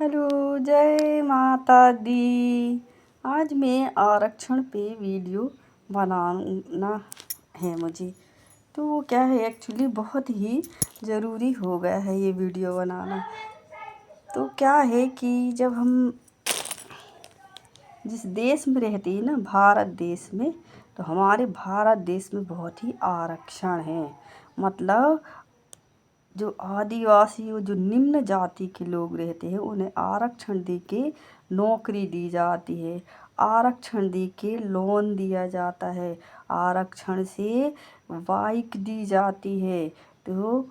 Hello, जय माता दी। आज मैं आरक्षण पे वीडियो बनाना है मुझे। तो वो क्या है, एक्चुअली बहुत ही ज़रूरी हो गया है ये वीडियो बनाना। तो क्या है कि जब हम जिस देश में रहते हैं ना, भारत देश में, तो हमारे भारत देश में बहुत ही आरक्षण है। मतलब जो आदिवासी और जो निम्न जाति के लोग रहते हैं उन्हें आरक्षण दे के नौकरी दी जाती है, आरक्षण दे के लोन दिया जाता है, आरक्षण से बाइक दी जाती है। तो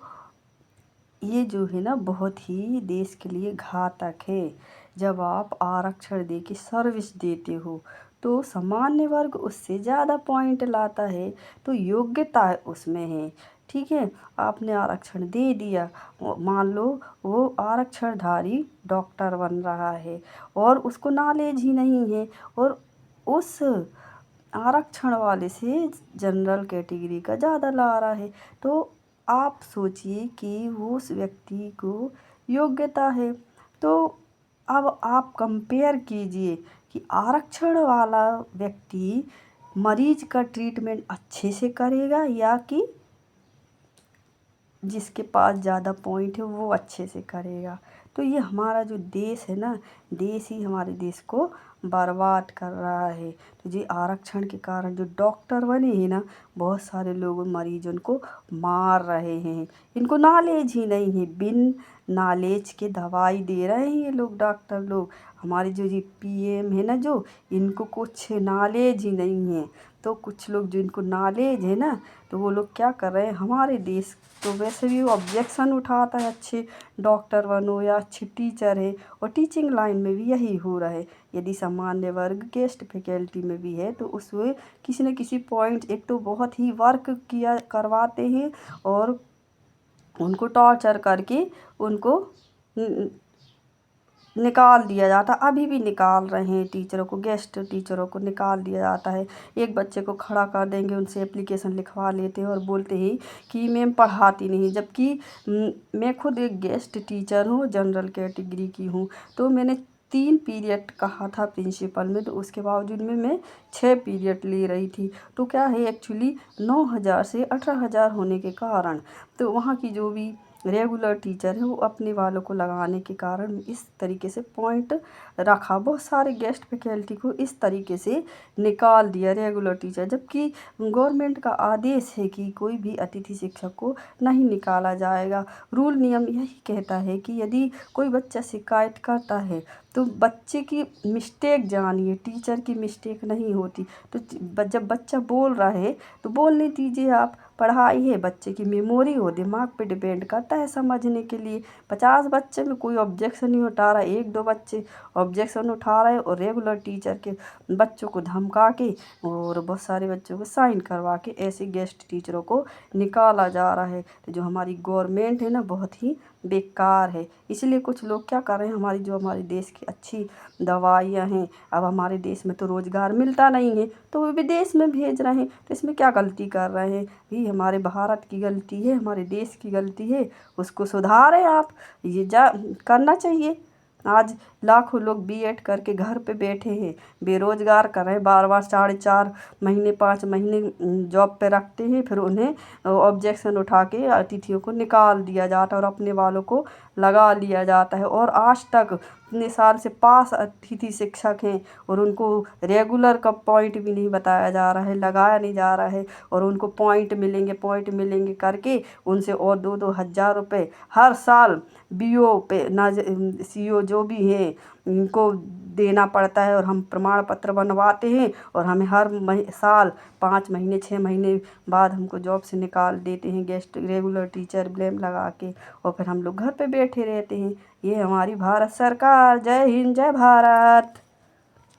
ये जो है ना, बहुत ही देश के लिए घातक है। जब आप आरक्षण दे के सर्विस देते हो तो सामान्य वर्ग उससे ज़्यादा पॉइंट लाता है, तो योग्यता उसमें है। ठीक है, आपने आरक्षण दे दिया, मान लो वो आरक्षणधारी डॉक्टर बन रहा है और उसको नॉलेज ही नहीं है, और उस आरक्षण वाले से जनरल कैटेगरी का ज़्यादा ला रहा है, तो आप सोचिए कि वो उस व्यक्ति को योग्यता है। तो अब आप कंपेयर कीजिए कि आरक्षण वाला व्यक्ति मरीज का ट्रीटमेंट अच्छे से करेगा या कि जिसके पास ज़्यादा पॉइंट है वो अच्छे से करेगा। तो ये हमारा जो देश है ना, देश ही हमारे देश को बर्बाद कर रहा है। तो ये आरक्षण के कारण जो डॉक्टर बने हैं ना, बहुत सारे लोग मरीजों को मार रहे हैं। इनको नॉलेज ही नहीं है, बिन नॉलेज के दवाई दे रहे हैं ये लोग, डॉक्टर लोग। हमारे जो ये पीएम है ना, जो इनको कुछ नॉलेज ही नहीं है। तो कुछ लोग जो इनको नॉलेज है ना, तो वो लोग क्या कर रहे हैं, हमारे देश तो वैसे भी वो ऑब्जेक्शन उठाता है अच्छे डॉक्टर बनो या अच्छे टीचर है, और टीचिंग लाइन में भी यही हो रहा है। यदि सामान्य वर्ग गेस्ट फैकल्टी में भी है तो उसमें किसी न किसी पॉइंट, एक तो बहुत ही वर्क किया करवाते हैं और उनको टॉर्चर करके उनको निकाल दिया जाता, अभी भी निकाल रहे हैं टीचरों को, गेस्ट टीचरों को निकाल दिया जाता है। एक बच्चे को खड़ा कर देंगे, उनसे एप्लीकेशन लिखवा लेते हैं और बोलते हैं कि मैम पढ़ाती नहीं। जबकि मैं खुद एक गेस्ट टीचर हूँ, जनरल कैटेगरी की हूँ। तो मैंने 3 पीरियड कहा था प्रिंसिपल में, तो उसके बावजूद में मैं 6 पीरियड ले रही थी। तो क्या है, एक्चुअली 9,000 से 18,000 होने के कारण तो वहाँ की जो भी रेगुलर टीचर है वो अपने वालों को लगाने के कारण इस तरीके से पॉइंट रखा। बहुत सारे गेस्ट फैकल्टी को इस तरीके से निकाल दिया रेगुलर टीचर, जबकि गवर्नमेंट का आदेश है कि कोई भी अतिथि शिक्षक को नहीं निकाला जाएगा। रूल नियम यही कहता है कि यदि कोई बच्चा शिकायत करता है तो बच्चे की मिस्टेक जानिए, टीचर की मिस्टेक नहीं होती। तो जब बच्चा बोल रहा है तो बोलने दीजिए आप, पढ़ाई है, बच्चे की मेमोरी हो, दिमाग पे डिपेंड करता है समझने के लिए। 50 बच्चे में कोई ऑब्जेक्शन नहीं उठा रहा, 1-2 बच्चे ऑब्जेक्शन उठा रहे और रेगुलर टीचर के बच्चों को धमका के और बहुत सारे बच्चों को साइन करवा के ऐसे गेस्ट टीचरों को निकाला जा रहा है। तो जो हमारी गवर्नमेंट है ना, बहुत ही बेकार है। इसलिए कुछ लोग क्या कर रहे हैं, हमारे देश की अच्छी दवाइयाँ हैं, अब हमारे देश में तो रोज़गार मिलता नहीं है तो वो विदेश में भेज रहे हैं। तो इसमें क्या गलती कर रहे हैं, ये हमारे भारत की गलती है, हमारे देश की गलती है, उसको सुधारें आप। ये करना चाहिए। आज लाखों लोग बीएड करके घर पे बैठे हैं, बेरोजगार कर रहे हैं, बार 4.5 महीने 5 महीने जॉब पे रखते हैं, फिर उन्हें ऑब्जेक्शन उठा के अतिथियों को निकाल दिया जाता है और अपने वालों को लगा लिया जाता है। और आज तक इतने साल से पास अतिथि शिक्षक हैं और उनको रेगुलर का पॉइंट भी नहीं बताया जा रहा है, लगाया नहीं जा रहा है, और उनको पॉइंट मिलेंगे करके उनसे और 2-2 हज़ार रुपये हर साल बीओ पे ना सीओ जो भी हैं इनको देना पड़ता है। और हम प्रमाण पत्र बनवाते हैं और हमें हर साल 5 महीने 6 महीने बाद हमको जॉब से निकाल देते हैं, गेस्ट रेगुलर टीचर ब्लेम लगा के, और फिर हम लोग घर पे बैठे रहते हैं। ये हमारी भारत सरकार। जय हिंद, जय भारत।